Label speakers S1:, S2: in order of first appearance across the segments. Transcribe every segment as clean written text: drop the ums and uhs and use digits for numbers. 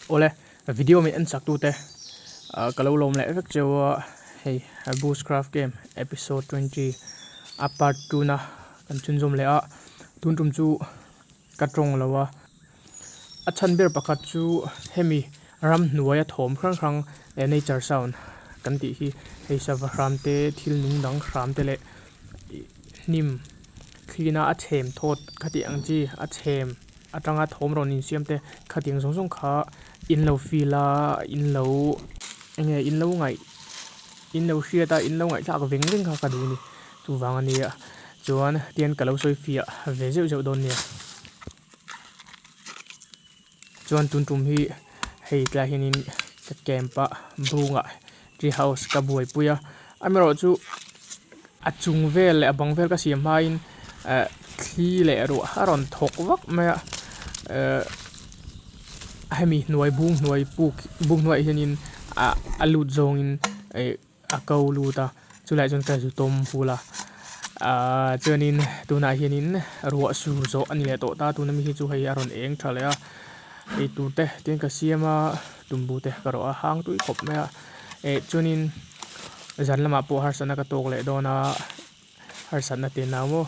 S1: Ole video mi an sak tu te kalau lom le vek chewa hey Bushcraft game episode 20 a part 2 na kan chun zum le a tun tum chu katrong lawa a chan ber pakhat chu hemi ram hnuaia thawm khrang khrang nature sound kan ti hi hei sava hram te thil nung dang hram te le nim khina a them thot khati angchi a them atanga thawm ron in siam te khating song song kha in lo fila in lo enge in lo ngai in lo hria ta in lo ngai thak veng veng kha ka du ni tu wang ani a chuan tian kalo soi fia ve zeu zeu don ni chuan tun tum hi hei tla hinin ka campa bunga tree house ka buai puya amero chu achung vel le abang vel ka siam hain thli le ru haron thok wak ma hemi hnuai bung hnuai puk bung hnuai hianin alut zong in a kau lu ta chulai chon ka zu tom hula chuanin tuna hianin ruah sur zo ani le to ta tuna mi hi chu hei aron eng thale a ei tu te tian ka siama tumbu te ka ro a hang tui khop me a chuanin zan lama po har sana ka tok le dona har sana te na mo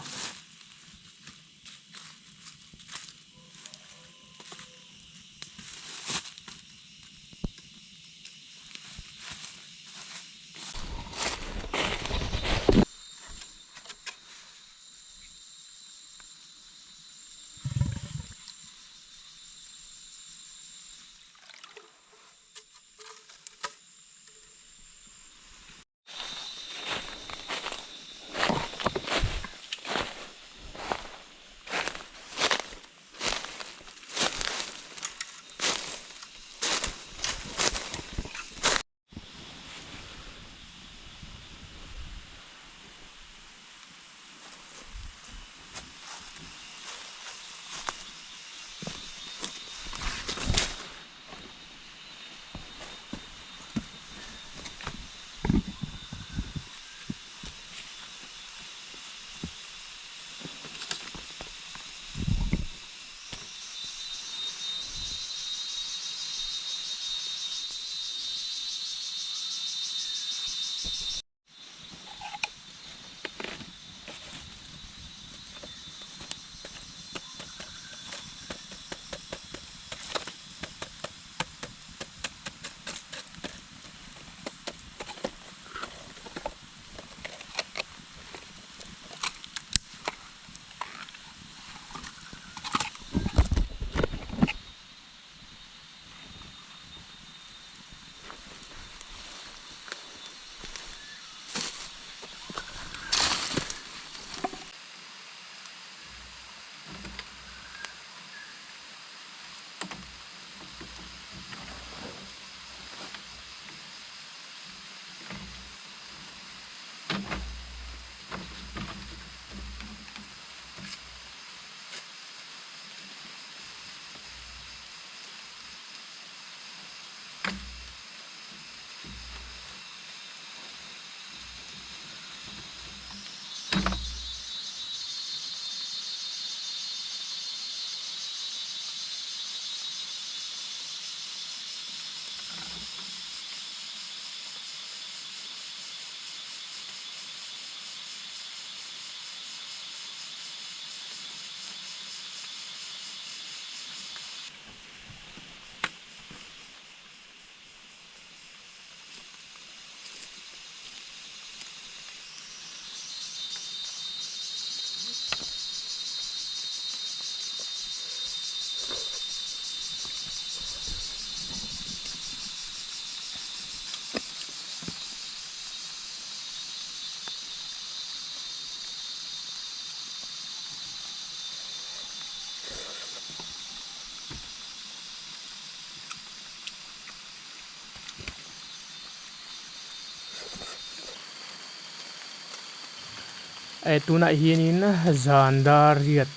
S1: tuna hianin zandar riat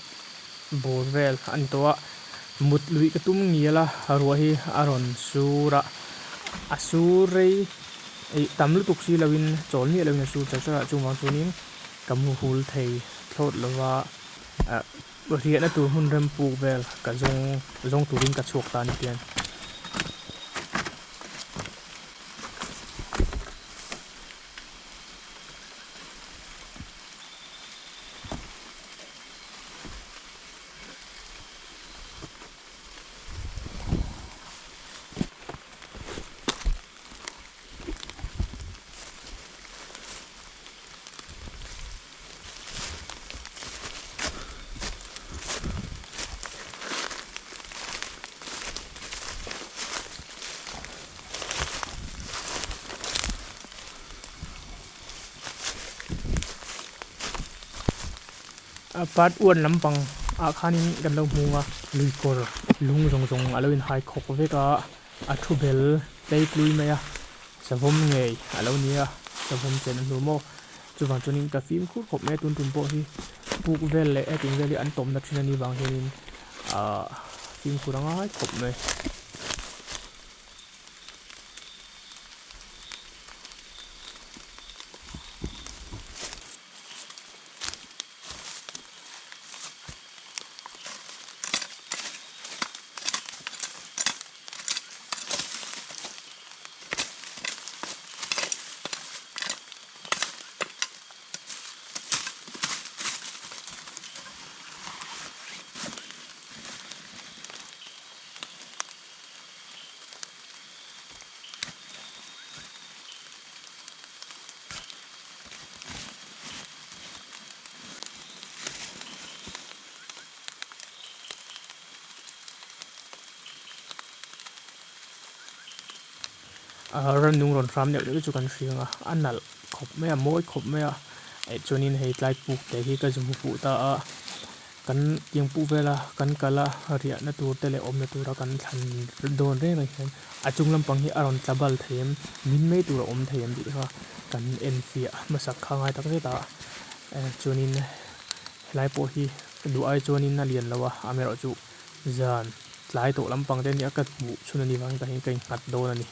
S1: borvel an towa mut lui ka tum ngiala ruah hi aron sura asurei tamlu tuksi lawin cholni lawin sur cha chungwang chunin kamu hul thei thlot lawa riat na tur hun rem pu vel ka zong turin ka chok ta ni tian ปาร์ตอ้วนลำปังข้านี้กันเรามัวลุยกอร์ลุงจงอะไรเป็นไฮคอกเวก้าทุเบลใจกลุยไหมสะพมไงอะไรเนี่ยสะพมเจนหัวโมจุบันจนินกับฟิล์มคู่ขบแม่ตุนโปที่ปูกเวลเลยติงเวลีอันตมนักชินันนี่บางเฮนินฟิล์มคู่รังไห้ขบไหมรันนุ่งรอนฟรามเนี่ยจะจุกันฟิงอันนั้นขบไม่มวยขบไม่จนินให้ไลฟ์ปุกแต่ที่ก็จะมุฟุตากันยังปูเวลากันกะละเรียนตัวเตเลอมนตัวกันทันโดนเรื่องอะไรกันจุงลำปังที่อารอนจับบัลเทียมมินไม่ตัวอมเทียมดีค่ะกันเอ็นฟีมาสักข้างไอ้ตั้งแต่ตาจนินไลฟ์ปุกที่ดูไอจนินน่าเรียนแล้วว่าอเมริกาจูจานไลฟ์ตัวลำปังเดนนี้ก็บุชุนนี้บางแต่เห็นกันกัดโดนนี่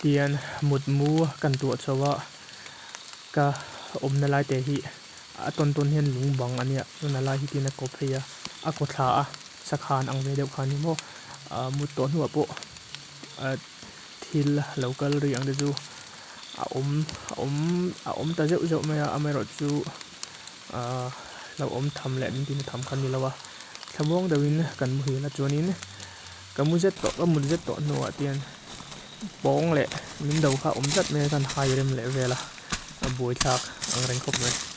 S1: hian mut mu kan tu chawa ka omna lai te hi a ton hian lung bang ania chuna lai hi tin a ko phria a ko thla a sakhan ang ve deuh khan mo mut to hnu po thil local ri ang de chu a om ta zeu zeu mai a amero chu lo om tham le nin tin tham khan ni lawa thamong dawin kan mu hi la chuanin kamu zet to no atian pong le min do kha om zat me kan hai rem le vela a boi thak ang reng khop me